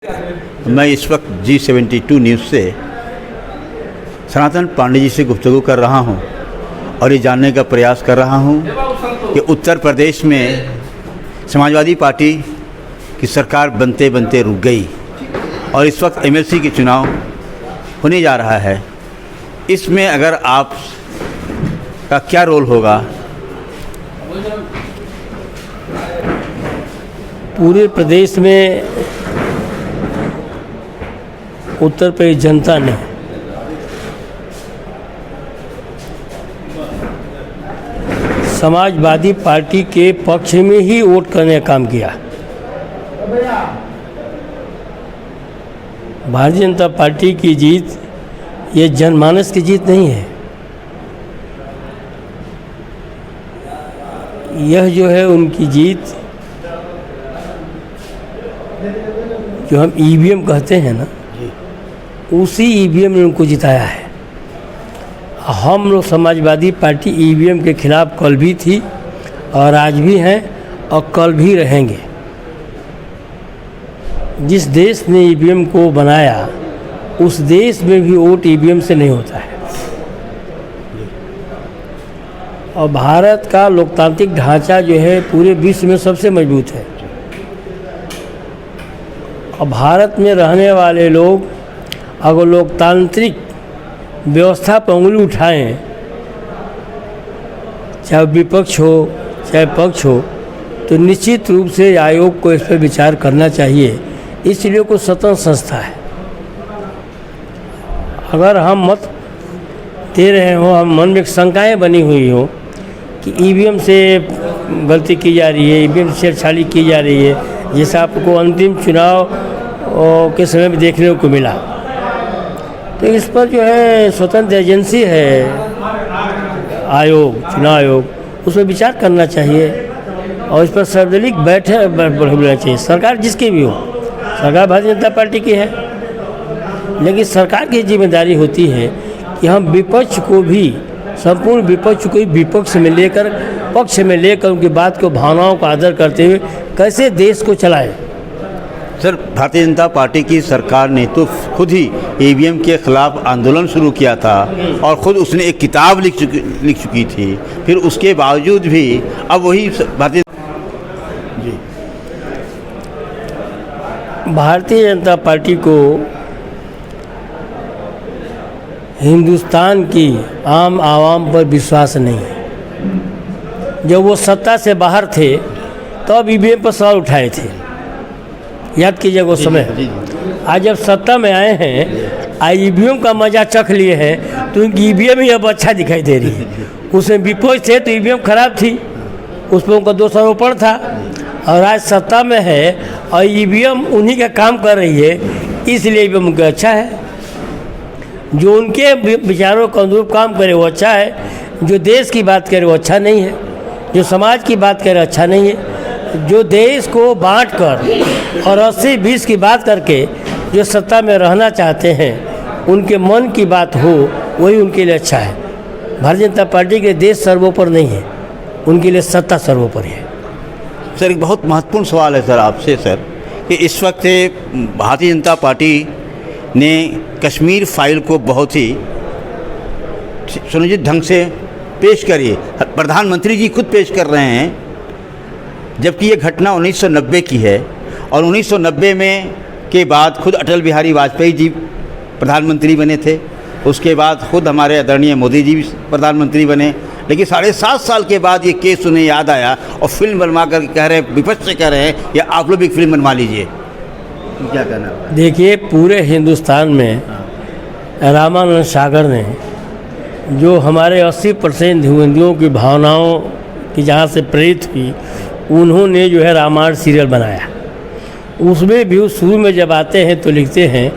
मैं इस वक्त G72 न्यूज़ से सनातन पांडे जी से गुफ्तगू कर रहा हूं और ये जानने का प्रयास कर रहा हूं कि उत्तर प्रदेश में समाजवादी पार्टी की सरकार बनते बनते रुक गई और इस वक्त MLC के चुनाव होने जा रहा है। इसमें अगर आप का क्या रोल होगा? पूरे प्रदेश में उत्तर प्रदेश जनता ने समाजवादी पार्टी के पक्ष में ही वोट करने का काम किया। भारतीय जनता पार्टी की जीत ये जनमानस की जीत नहीं है। यह जो है उनकी जीत, जो हम EVM कहते हैं ना, उसी EVM ने उनको जिताया है। हम लोग समाजवादी पार्टी EVM के खिलाफ कल भी थी और आज भी हैं और कल भी रहेंगे। जिस देश ने EVM को बनाया उस देश में भी वोट EVM से नहीं होता है। और भारत का लोकतांत्रिक ढांचा जो है पूरे विश्व में सबसे मजबूत है। और भारत में रहने वाले लोग अगर लोकतांत्रिक व्यवस्था पर उंगली उठाएं, चाहे विपक्ष हो चाहे पक्ष हो, तो निश्चित रूप से आयोग को इस पर विचार करना चाहिए। इसलिए कोई स्वतंत्र संस्था है। अगर हम मत दे रहे हो, हम मन में शंकाएँ बनी हुई हो कि EVM से गलती की जा रही है, EVM से छेड़छाड़ी की जा रही है, जैसा आपको अंतिम चुनाव के समय में देखने को मिला, तो इस पर जो है स्वतंत्र एजेंसी है आयोग, चुनाव आयोग, उस पर विचार करना चाहिए और इस पर सर्वदलीय बैठक बुलाना चाहिए। सरकार जिसकी भी हो, सरकार भारतीय जनता पार्टी की है, लेकिन सरकार की जिम्मेदारी होती है कि हम विपक्ष को भी, संपूर्ण विपक्ष को विपक्ष में लेकर, पक्ष में लेकर उनकी बात को, भावनाओं का आदर करते हुए कैसे देश को चलाएं। सर, भारतीय जनता पार्टी की सरकार ने तो खुद ही EVM के खिलाफ आंदोलन शुरू किया था और ख़ुद उसने एक किताब लिख चुकी थी। फिर उसके बावजूद भी अब वही भारतीय जनता पार्टी को हिंदुस्तान की आम आवाम पर विश्वास नहीं है। जब वो सत्ता से बाहर थे तब EVM पर सवाल उठाए थे, याद कीजिएगा उस समय। आज जब सत्ता में आए हैं, EVM का मजा चख लिए हैं, तो उनकी EVM ही अब अच्छा दिखाई दे रही है। उसमें विपक्ष थे तो EVM खराब थी, उस पर उनका दोषारोपण था। और आज सत्ता में है और EVM उन्हीं का काम कर रही है, इसलिए EVM उनका अच्छा है। जो उनके विचारों के अनुरूप काम करे वो अच्छा है, जो देश की बात करे वो अच्छा नहीं है, जो समाज की बात करे अच्छा नहीं है, जो देश को बांट कर और 80-20 की बात करके जो सत्ता में रहना चाहते हैं, उनके मन की बात हो, वही उनके लिए अच्छा है। भारतीय जनता पार्टी के देश सर्वोपरि नहीं है, उनके लिए सत्ता सर्वोपरि है। सर, एक बहुत महत्वपूर्ण सवाल है सर आपसे सर, कि इस वक्त भारतीय जनता पार्टी ने कश्मीर फाइल को बहुत ही सुनियोजित ढंग से पेश करी। प्रधानमंत्री जी खुद पेश कर रहे हैं, जबकि ये घटना 1990 की है और 1990 में के बाद खुद अटल बिहारी वाजपेयी जी प्रधानमंत्री बने थे, उसके बाद खुद हमारे आदरणीय मोदी जी प्रधानमंत्री बने। लेकिन 7.5 साल के बाद ये केस उन्हें याद आया और फिल्म बनवा कर कह रहे हैं, विपक्ष से कह रहे हैं या आप लोग भी फिल्म बनवा लीजिए। क्या कहना है? देखिए, पूरे हिंदुस्तान में रामानंद सागर ने जो हमारे 80% हिंदुओं की भावनाओं की जहाँ से प्रेरित हुई, उन्होंने जो है रामायण सीरियल बनाया। उसमें भी शुरू में जब आते हैं तो लिखते हैं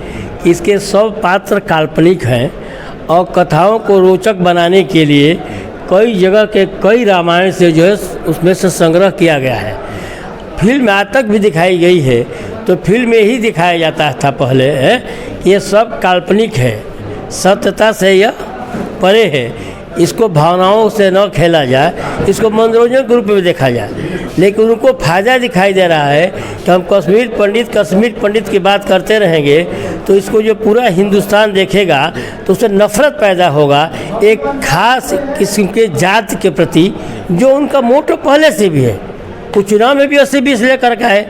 कि इसके सब पात्र काल्पनिक हैं और कथाओं को रोचक बनाने के लिए कई जगह के कई रामायण से जो है उसमें से संग्रह किया गया है। फिल्म आज तक भी दिखाई गई है तो फिल्म में ही दिखाया जाता था पहले है, ये सब काल्पनिक है, सत्यता से यह परे है। इसको भावनाओं से न खेला जाए, इसको मनोरंजन के रूप में देखा जाए। लेकिन उनको फ़ायदा दिखाई दे रहा है कि हम कश्मीर पंडित की बात करते रहेंगे तो इसको जो पूरा हिंदुस्तान देखेगा तो उससे नफ़रत पैदा होगा एक खास किस्म के जात के प्रति, जो उनका मोटो पहले से भी है। कुछ चुनाव में भी 80-20 लेकर के है।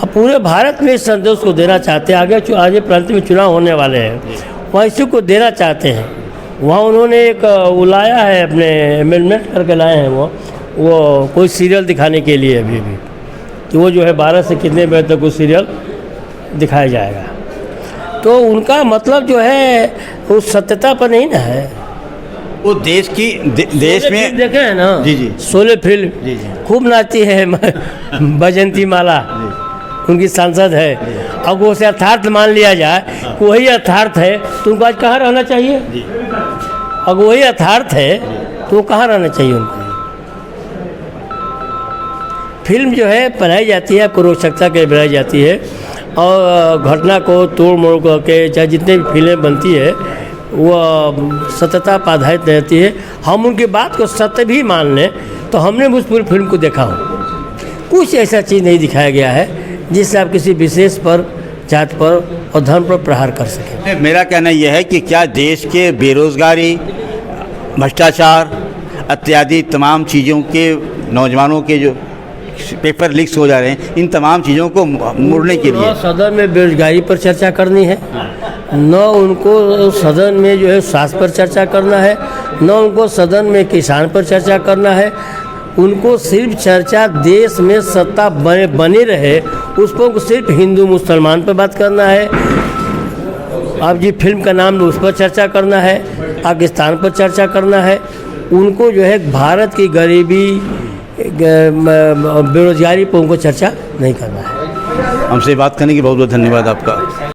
अब पूरे भारत में इस संदेश को देना चाहते हैं, आगे प्रांत में चुनाव होने वाले हैं, वहाँ इसी को देना चाहते हैं। वहाँ उन्होंने एक वो लाया है, अपने अमेंडमेंट करके लाए हैं वो कोई सीरियल दिखाने के लिए अभी भी, कि वो जो है 12 से कितने बजे तक वो सीरियल दिखाया जाएगा। तो उनका मतलब जो है उस सत्यता पर नहीं ना है। वो देश में देखे हैं ना, जी शोले फिल्म जी खूब नाचती है बजंती माला उनकी सांसद है। अब वो उसे यथार्थ मान लिया जाए कि वही यथार्थ है तो उनको आज कहाँ रहना चाहिए? अगर वही यथार्थ है तो वो कहाँ रहना चाहिए उनको? फिल्म जो है बनाई जाती है आपको रोचकता के बनाई जाती है, और घटना को तोड़ मोड़ करके चाहे जितने भी फिल्में बनती है वो सत्यता पर आधारित रहती है। हम उनकी बात को सत्य भी मान लें तो हमने उस पूरी फिल्म को देखा हो, कुछ ऐसा चीज़ नहीं दिखाया गया है जिससे आप किसी विशेष पर, जात पर और धर्म पर प्रहार कर सकें। मेरा कहना यह है कि क्या देश के बेरोजगारी, भ्रष्टाचार इत्यादि तमाम चीज़ों के, नौजवानों के जो पेपर लीक्स हो जा रहे हैं, इन तमाम चीज़ों को मोड़ने के लिए सदन में बेरोजगारी पर चर्चा करनी है, न उनको सदन में जो है स्वास्थ्य पर चर्चा करना है, न उनको सदन में किसान पर चर्चा करना है। उनको सिर्फ चर्चा देश में सत्ता बनी रहे उस पर सिर्फ हिंदू मुसलमान पर बात करना है। आप जी फिल्म का नाम उस पर चर्चा करना है, पाकिस्तान पर चर्चा करना है। उनको जो है भारत की गरीबी, बेरोजगारी पर उनको चर्चा नहीं करना है। हमसे बात करने की बहुत बहुत धन्यवाद आपका।